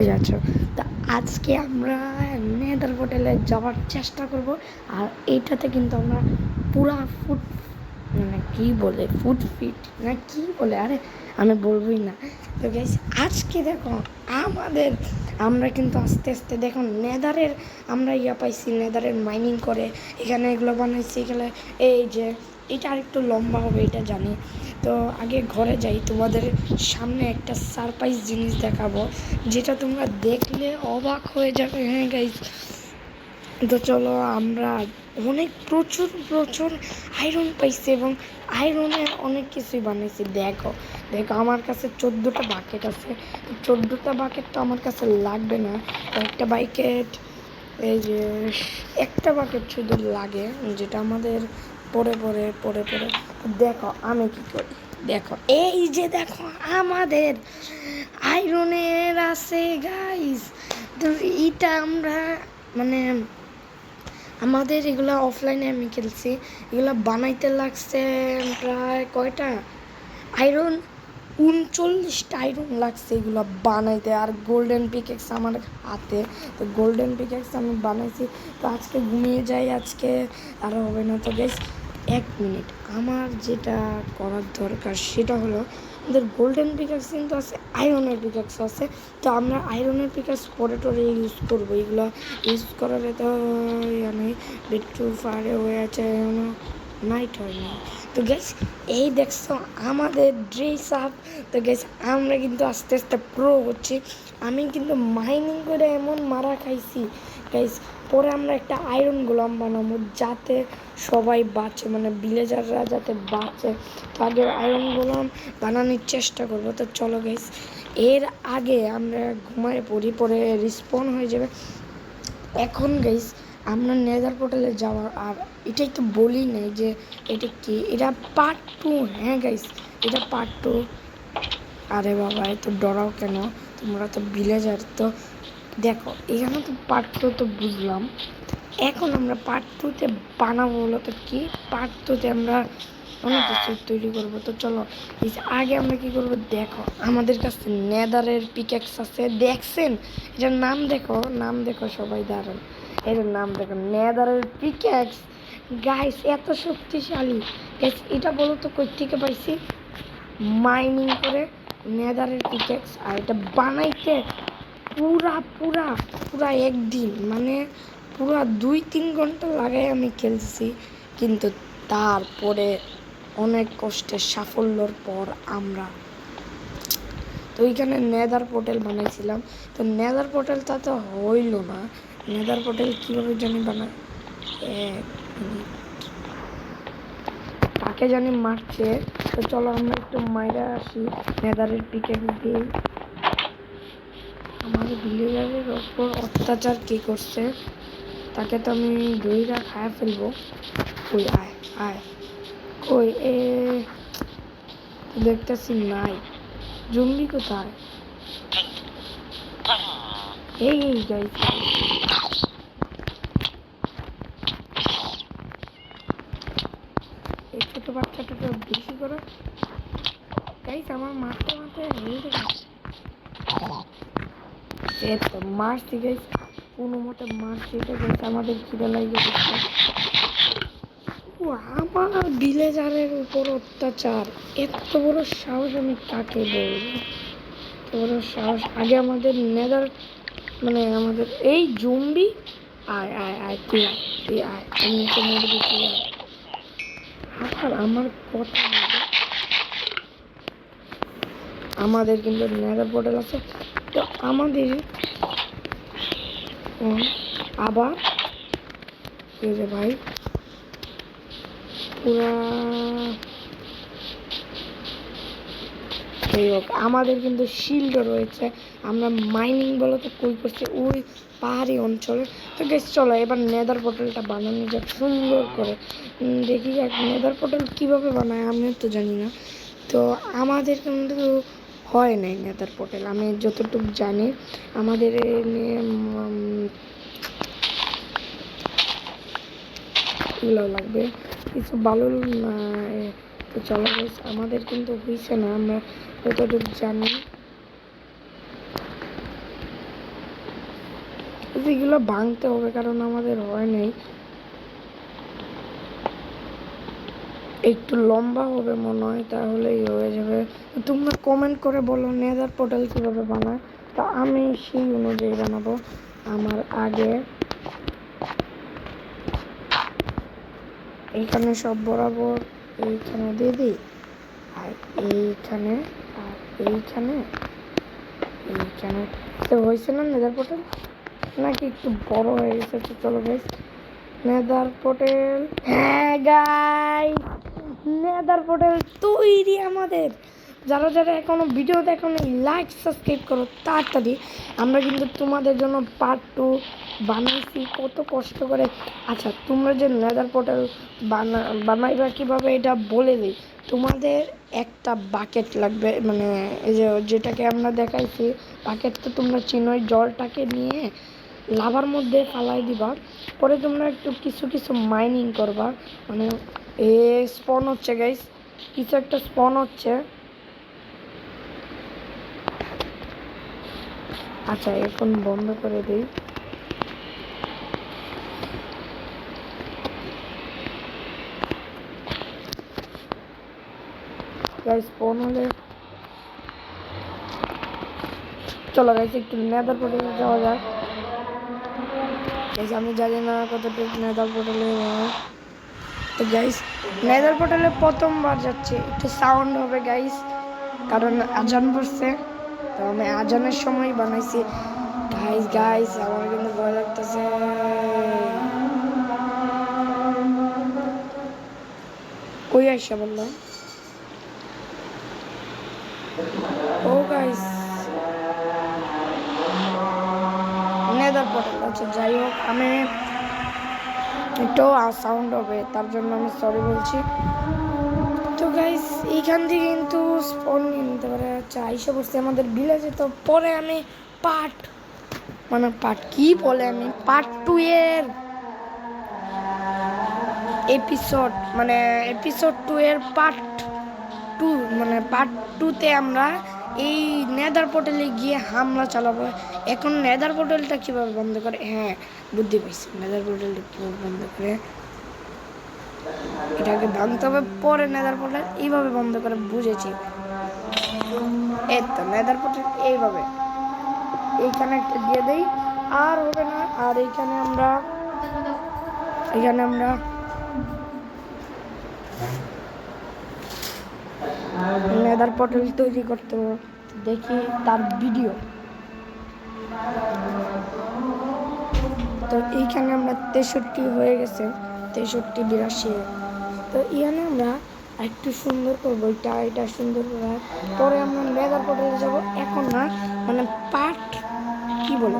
যাচ্ছ। তা আজকে আমরা নেদার হোটেলে যাওয়ার চেষ্টা করব। আর এইটাতে কিন্তু আমরা পুরা ফুট মানে কী বলে ফুটফিট না কি বলে, আরে আমি বলবোই না। তো গাইস আজকে দেখো আমরা কিন্তু আস্তে আস্তে দেখো নেদারের আমরা পাইছি, নেদারের মাইনিং করে এখানে এগুলো বানাইছি। এখানে এই যে এটা আরেকটু লম্বা হবে এটা জানি। তো আগে ঘরে যাই, তোমাদের সামনে একটা সারপ্রাইজ জিনিস দেখাবো যেটা তোমরা দেখলে অবাক হয়ে যাবে। হ্যাঁ গাইস, তো চলো আমরা প্রচুর প্রচুর আয়রন পাইছি এবং আয়রনের অনেক কিছুই বানাইছি। দেখো দেখো আমার কাছে 14টা বাকেট আছে। 14টা বাকেট তো আমার কাছে লাগবে না, একটা বাকেট এই যে একটা বাকেট শুধু লাগে, যেটা আমাদের পরে পরে পরে পরে দেখো আমি কি করি। দেখো এই যে দেখো আমাদের আয়রনের আছে গাইস। তো এটা আমরা মানে আমাদের এগুলো অফলাইনে আমি খেলছি, এগুলো বানাইতে লাগছে প্রায় কয়টা আয়রন, 39টা আয়রন লাগছে এগুলো বানাইতে। আর গোল্ডেন পিকেক্স আমার হাতে, তো গোল্ডেন পিকেক্স আমি বানাইছি। তো আজকে ঘুমিয়ে যাই, আজকে আর হবে না। তো বেশ 1 মিনিট, আমার যেটা করার দরকার সেটা হলো আমাদের গোল্ডেন পিকাক্স কিন্তু আছে, আয়রনের পিকাক্স আছে। তো আমরা আয়রনের পিকাক্স পরে টরে ইউজ করবো। এগুলো ইউজ করার তো আমি একটু ফারে হয়ে আছে, এখনো নাইট হয়নি। তো গ্যাস এই দেখছো আমাদের ড্রেস আপ। তো গ্যাস আমরা কিন্তু আস্তে আস্তে প্রো হচ্ছি। আমি কিন্তু মাইনিং করে এমন মারা খাইছি গ্যাস। পরে আমরা একটা আয়রন গোলাম বানাবো যাতে সবাই বাঁচে, মানে ভিলেজাররা যাতে বাঁচে। তো আগে আয়রন গোলাম বানানোর চেষ্টা করবো। তো চলো গাইস, এর আগে আমরা ঘুমায় পড়ি, পরে রিস্পন হয়ে যাবে। এখন গাইস আমরা নেদার পোর্টালে যাওয়ার, আর এটাই তো বলি নাই যে এটা কি, এটা পার্ট 2। হ্যাঁ গাইস এটা পার্ট 2। আরে বাবা এত ডরাও কেন, তোমরা তো ভিলেজার। তো দেখো এখানে তো পার্ট 2 তো বুঝলাম, এখন আমরা পার্ট 2তে বানাবো হলো তো কি, পার্ট 2তে আমরা অনেক কিছু তৈরি করবো। তো চলো আগে আমরা কি করবো, দেখো আমাদের কাছে নেদারের পিকেক্স আছে, দেখছেন এটার নাম দেখো, নাম দেখো সবাই, দাঁড়ান এটার নাম দেখো নেদারের পিকেক্স। গাইস এত শক্তিশালী গাইস, এটা বলো তো কই থেকে পাইছি, মাইনিং করে নেদারের পিকেক্স। আর এটা বানাইতে পুরা পুরা পুরা একদিন, মানে পুরা 2-3 ঘন্টা লাগাই আমি খেলছি। কিন্তু তারপরে অনেক কষ্টের সাফল্যর পর আমরা তো ওইখানে নেদার পোর্টাল বানাইছিলাম। তো নেদার পোর্টালটা তো হইল না। নেদার পোর্টাল কীভাবে জানি বানায়, 1 মিনিট, কাকে জানি মারছে। তো চলো আমরা একটু মাইরা আসি নেদারের পিকেক্স দিয়ে। আমার ভিলেজারের ওপর অত্যাচার কে করছে তাকে তো আমি দইরা খায়া ফেলবো। কই আয় আয়, কই এ দেখতেছি নাই, জম্বি কোথায়, এই গাইস এই ছোট বাচ্চাটা তো বেশি করে গাইস আমার মারতে মারতে হেলতে গেছে। তো মারছি গাইস, কোনো মতে মারছি। এটা গাইস আমাদের খিদে লাগে গেছে। ও আমার ভিলেজারের উপর অত্যাচার, এত বড় সাহস আমি কাকে বলবো, এত বড় সাহস। আগে আমাদের নেদার মানে আমাদের এই জম্বি, আয় আয় আয় তুই আয়, তুই আয়, আমি তো মরবি, তুই আয়। আর আমার কথা আমাদের কিন্তু নেদার পোর্টাল আছে। তো আমাদের আবার রে ভাই পুরা যাই হোক, আমাদের কিন্তু শিল্ডও রয়েছে। আমরা মাইনিং বলো তো কই করছি, ওই পাহাড়ি অঞ্চলে। তো বেশ চলো এবার নেদার পোর্টালটা বানানো যাক সুন্দর করে। দেখি যাক নেদার পোর্টাল কীভাবে বানায়, আমিও তো জানি না। তো আমাদের কিন্তু হয় নাই নেদার পোর্টাল, আমি যতটুকু জানি। আমাদের এগুলো লাগবে কিছু ভালো না। তো চলো আমাদের কিন্তু হয়েছে না, আমরা যতটুকু জানি। এগুলো ভাঙতে হবে কারণ আমাদের হয় নাই। একটু লম্বা হবে মনে হয়, তাহলেই হয়ে যাবে। তোমরা কমেন্ট করে বলো নেদার পোর্টাল কীভাবে বানায়, তা আমি সেই অনুযায়ী বানাবো। আমার আগে এইখানে সব বরাবর এইখানে দিয়ে দিই, আর এইখানে আর এইখানে এইখানে। তো হয়েছে না নেদার পোর্টাল, নাকি একটু বড় হয়ে গেছে? তো চলো গাইস, নেদার পোর্টাল, হ্যাঁ গাইস নেদার পোর্টাল তৈরি আমাদের। যারা যারা এখনো ভিডিও দেখো লাইক সাবস্ক্রাইব করো তাড়াতাড়ি। আমরা কিন্তু তোমাদের জন্য পার্ট 2 বানাইছি কত কষ্ট করে। আচ্ছা, তোমরা যে নেদার পোর্টাল বানাইবা কীভাবে এটা বলে দিই। তোমাদের একটা বাকেট লাগবে, মানে এই যে যেটাকে আমরা দেখাইছি বাকেট, তো তোমরা চিনোই। জলটাকে নিয়ে লাভার মধ্যে ফালাই দিবা, পরে তোমরা একটু কিছু কিছু মাইনিং করবা। মানে এ স্পন হচ্ছে গাইস, কিছু একটা স্পন হচ্ছে। আচ্ছা, এখন বন্ধ করে দিই। গাইস স্পন হলে চলো গাইস একটু নেদার পোর্টালে যাওয়া যাক। গাইস আমি জানি না কতটুকু নেদার পোর্টালে। তো গাইস নেদার পোর্টালে প্রথমবার যাচ্ছে, একটু সাউন্ড হবে গাইস, কারণ আজান পড়ছে। তো আমি আজানের সময় বানাইছি। গাইস গাইস আমার কিন্তু ভয় লাগতেছে। কই আইসা বললো? ও গাইস নেদার পোর্টাল। আচ্ছা যাই হোক, আমি একটু সাউন্ড হবে তার জন্য আমি সরি বলছি। তো গাইস এইখান থেকে কিন্তু স্পন নিতে পারে। আচ্ছা আইসা পড়ছে আমাদের ভিলেজে। তো পরে আমি পার্ট কি বলে, আমি পার্ট 2 এর এপিসোড, মানে এপিসোড 2 এর পার্ট 2, মানে পার্ট 2তে আমরা এই নেদার পোর্টালে গিয়ে হামলা চালাবো। এখন নেদার পোর্টালটা কীভাবে বন্ধ করে, হ্যাঁ বুদ্ধি পাইছি, নেদার পোর্টালটা কীভাবে বন্ধ করে এটাকে ভাঙতে হবে। পরে নেদার পোর্টাল এইভাবে বন্ধ করে বুঝেছি। এই তো নেদার পোর্টাল এইভাবে এইখানে একটা দিয়ে দেই, আর হবে না। আর এইখানে আমরা নেদার পোর্টাল তৈরি করতে হবে। দেখি তার ভিডিও। তো এইখানে আমরা 63 হয়ে গেছে, 63 82। তো এখানে আমরা একটু সুন্দর করবো, এটা সুন্দর করার পরে আমরা নেদার পোর্টালে যাব। এখন না, মানে পার্ট কি বলে,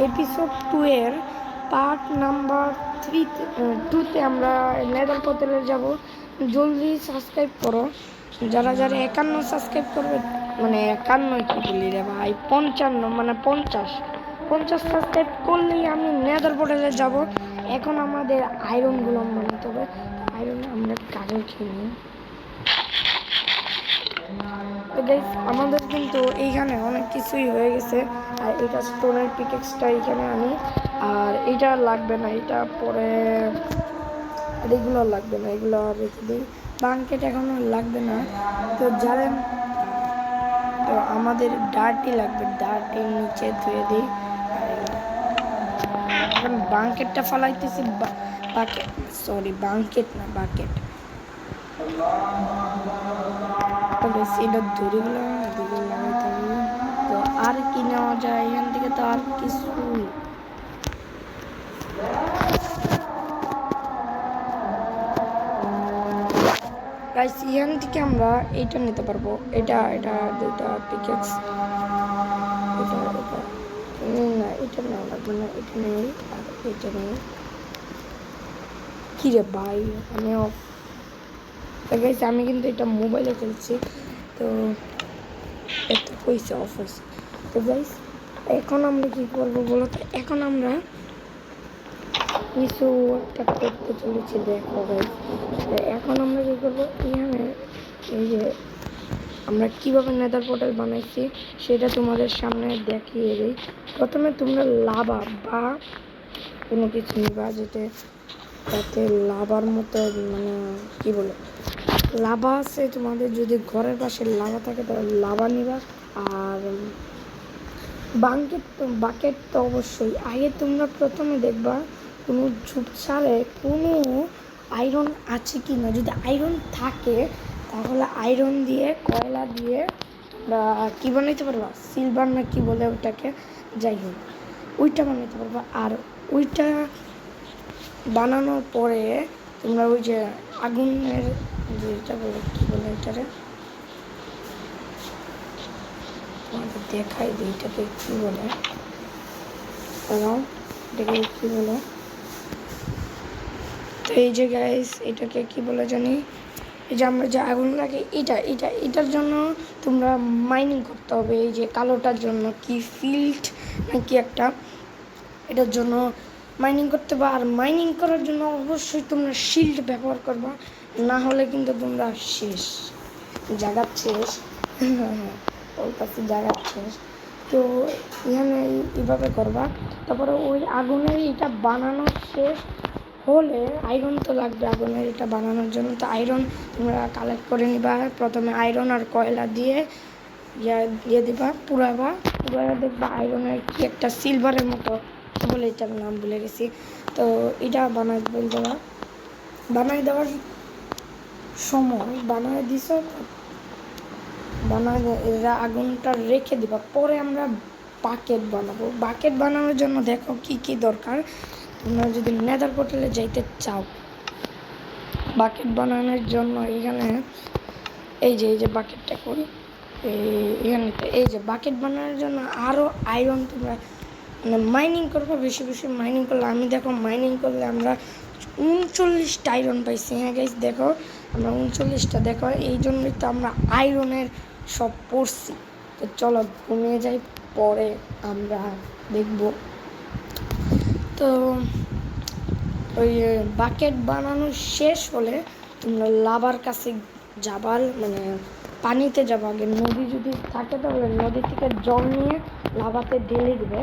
এপিসোড 2 এর পার্ট নাম্বার 2তে আমরা নেদার পোর্টালে যাব। জলদি সাবস্ক্রাইব করো, যারা যারা 51 সাবস্ক্রাইব করবে, মানে 51 কি বলি রে ভাই, 55, মানে 50 সাবস্ক্রাইব করলেই আমি নেদার পোর্টালে যাব। এখন আমাদের আয়রনগুলো বানাতে হবে। আয়রন আমরা কাজল খেয়ে নিই। তো গাইস আমাদের কিন্তু এইখানে অনেক কিছুই হয়ে গেছে। আর এটা স্টোনের পিকেক্সটা এইখানে আনি, আর এটা লাগবে না, এটা পরে, আর এগুলো লাগবে না, এগুলো রেখে দিই। বাঙ্কেট এখনো লাগবে না। তো জানেন, তো আমাদের ডার্টি লাগবে, ডার্টি নিচে ধুয়ে দিই। এখন বাঙ্কেটটা ফালাইতেছি, বাকেট, সরি বাঙ্কেট না বাকেট। এটা দড়িগুলো এদিকে লাগাইতে হবে। তো আর কি নেওয়া যায় এখান থেকে? তো আর কিছু গাইস এখান থেকে আমরা এইটা নিতে পারবো, এটা দুইটা পিকেক্স। এটা না, এটা নেওয়া লাগবে না, এটা নেই, আর এটা নেই। কি রে ভাই, আমি গাইস আমি কিন্তু এটা মোবাইলে খেলছি, তো এত পয়সা অফ হয়েছে। তো গাইস এখন আমরা কি করবো বলো তো? এখন আমরা কিছু একটা করতে চলেছি, দেখো গাইস। এখন আমরা কি করবো, এখানে এই যে আমরা কিভাবে নেদার পোর্টাল বানাইছি সেটা তোমাদের সামনে দেখিয়ে দিই। প্রথমে তোমরা লাভা বা কোনো কিছু নিবা যাতে লাভার মতো মানে কি বলে লাভা আছে। তোমাদের যদি ঘরের পাশে লাভা থাকে তাহলে লাভা নিবা। আর বাকেট তো অবশ্যই। আগে তোমরা প্রথমে দেখবা কোনো ঝুপঝাড়ে কোনো আয়রন আছে কি না। যদি আয়রন থাকে তাহলে আয়রন দিয়ে কয়লা দিয়ে তোমরা কী বানাইতে পারবা, সিলভার না কি বলে ওটাকে, যাই হোক ওইটা বানাইতে পারবা। আর ওইটা বানানোর পরে তোমরা ওই যে আগুনের যেটা বলে কী বলে এটারে তোমাদের দেখাই দিই, এটাকে কী বলে, এটাকে কী বলে। তো এই যে গাইস এটাকে কি বলে জানি, এই যে আমরা যে আগুন লাগে এটার জন্য তোমরা মাইনিং করতে হবে। এই যে কালোটার জন্য কি ফিল্ড নাকি একটা, এটার জন্য মাইনিং করতে হবে। আর মাইনিং করার জন্য অবশ্যই তোমরা শিল্ড ব্যবহার করবা, না হলে কিন্তু তোমরা শেষ, জায়গার শেষ। ওর কাছে জায়গার শেষ। তো এখানে এইভাবে করবা। তারপরে ওই আগুনের এটা বানানো শেষ হলে আয়রন তো লাগবে আগুনের এটা বানানোর জন্য। তো আয়রন তোমরা কালেক্ট করে নিবা। প্রথমে আয়রন আর কয়লা দিয়ে দিয়ে দিবা, পুরাবা দেখবা আয়রনের কি একটা সিলভারের মতো বলে, এটার নাম ভুলে গেছি। তো এটা বানাই দেওয়ার সময় বানায় দিছ, এরা আগুনটা রেখে দিবা। পরে আমরা বাকেট বানাবো। বাকেট বানানোর জন্য দেখো কি কি দরকার। তোমরা যদি নেদার পোর্টালে যাইতে চাও বাকেট বানানোর জন্য এখানে এই যে বাকেটটা করি এখানে, এই যে বাকেট বানানোর জন্য আরও আয়রন তোমরা মানে মাইনিং করবো। বেশি মাইনিং করলে, আমি দেখো মাইনিং করলে আমরা 39টা আয়রন পাইছি। হ্যাঁ গাইস দেখো আমরা 39টা, দেখো এই জন্যই তো আমরা আয়রনের সব পড়ছি। তো চলো ঘুমিয়ে যাই, পরে আমরা দেখব। তো ওই বাকেট বানানো শেষ হলে তোমরা লাভার কাছে যাবার মানে পানিতে যাবো। আগে নদী যদি থাকে তাহলে নদী থেকে জল নিয়ে লাভাতে ঢেলে দেবে।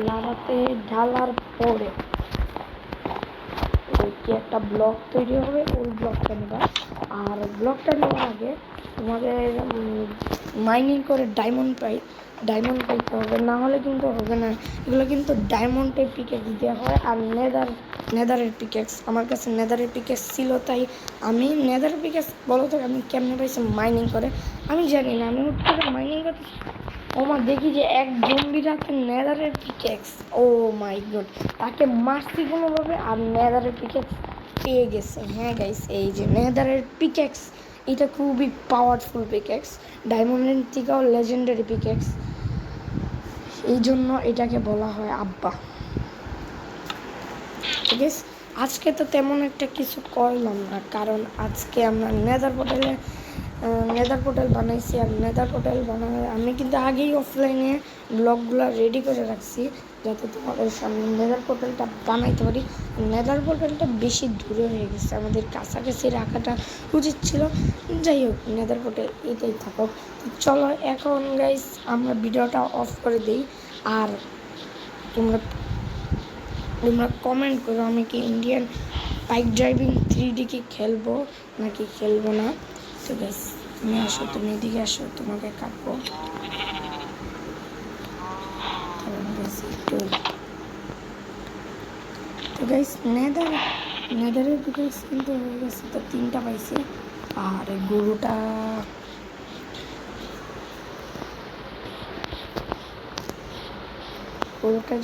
লাভাতে ঢালার পরে কি একটা ব্লক তৈরি হবে, ওই ব্লকটা নেবা। আর ব্লকটা নেওয়ার আগে তোমাদের মাইনিং করে ডায়মন্ড পাইতে হবে, না হলে কিন্তু হবে না। এগুলো কিন্তু ডায়মন্ডের পিকেক্স দেওয়া হয়। আর নেদারের পিকেক্স, আমার কাছে নেদারের পিকেক্স ছিল, তাই আমি নেদারের পিকেক্স বলো তো আমি কেমনে পাইছি মাইনিং করে আমি জানি না। আমি উঠ করে মাইনিং করতে ওমা দেখি যে এক জম্বির হাতে নেদারের পিকেক্স। ও মাই গড, তাকে মারছি কোনোভাবে আর নেদারের পিকেক্স পেয়ে গেছে। হ্যাঁ গাইস এই যে নেদারের পিকেক্স, এটা খুবই পাওয়ারফুল পিকেক্স, ডায়মন্ডের থেকেও লেজেন্ডারি পিকেক্স। এই জন্য এটাকে বলা হয় আব্বা। ঠিক আছে, আজকে তো তেমন একটা কিছু করলাম না, কারণ আজকে আমরা নেদার পোর্টাল বানাইছি। আর নেদার পোর্টাল বানানোর আমি কিন্তু আগেই অফলাইনে ব্লগগুলো রেডি করে রাখছি, যাতে তোমাদের সামনে নেদার পোর্টালটা বানাইতে পারি। নেদার পোর্টালটা বেশি দূরে হয়ে গেছে, আমাদের কাছাকাছি রাখাটা উচিত ছিল। যাই হোক নেদার পোর্টাল এটাই থাকুক। চলো এখন গাইস আমরা ভিডিওটা অফ করে দিই। আর তোমরা কমেন্ট করো আমি কি ইন্ডিয়ান বাইক ড্রাইভিং 3D কি খেলবো নাকি খেলবো না। তো গাইস তুমি আসো, তুমি এদিকে আসো, তোমাকে কাটবো। তো গাইস নেদারের ডিটেলস কিন্তু হয়ে গেছে। তো 3টা পাইছি। আর গরুটা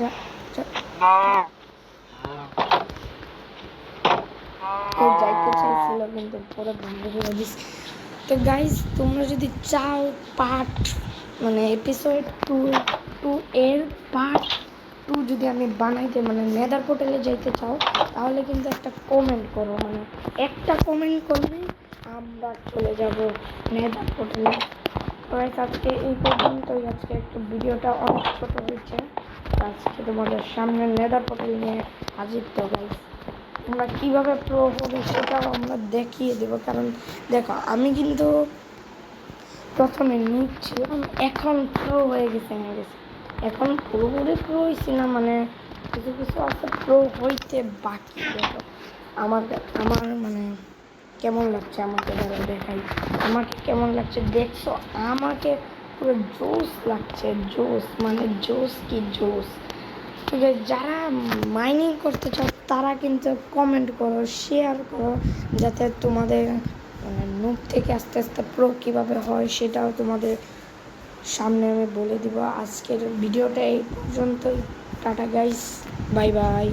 যা যাইতে চাইছিল কিন্তু পরে বন্ধ করে দিস। তো গাইস তোমরা যদি চাও পার্ট মানে এপিসোড 2 এর পার্ট 2 যদি আমি বানাইতে মানে নেদার পোর্টালে যাইতে চাও তাহলে কিন্তু একটা কমেন্ট করো। মানে একটা কমেন্ট করলে আমরা চলে যাব নেদার পোর্টালে। তো আজকে এই পর্যন্তই। আজকে একটু ভিডিওটা অনেক ছোট হয়েছে। আজকে তোমাদের সামনে নেদার পোর্টাল নিয়ে হাজির। তো গাইস তোমরা কীভাবে প্রো হবে সেটাও আমরা দেখিয়ে দেবো। কারণ দেখো আমি কিন্তু প্রথমে নুব ছিলাম, এখন প্রো হয়ে গেছে এখন পুরোপুরি প্রো হয়েছি না, মানে কিছু কিছু আছে প্রো হইতে বাকি। দেখো আমার আমার মানে কেমন লাগছে আমাকে, যারা দেখাই আমাকে কেমন লাগছে দেখছো, আমাকে পুরো জোস লাগছে, জোস মানে জোস কি জোস। ঠিক আছে, যারা মাইনিং করতে চাও তারা কিন্তু কমেন্ট করো, শেয়ার করো, যাতে তোমাদের মানে নুব থেকে আস্তে আস্তে প্রো কীভাবে হয় সেটাও তোমাদের সামনে আমি বলে দিব। আজকের ভিডিওটা এই পর্যন্তই। Tata guys, bye bye.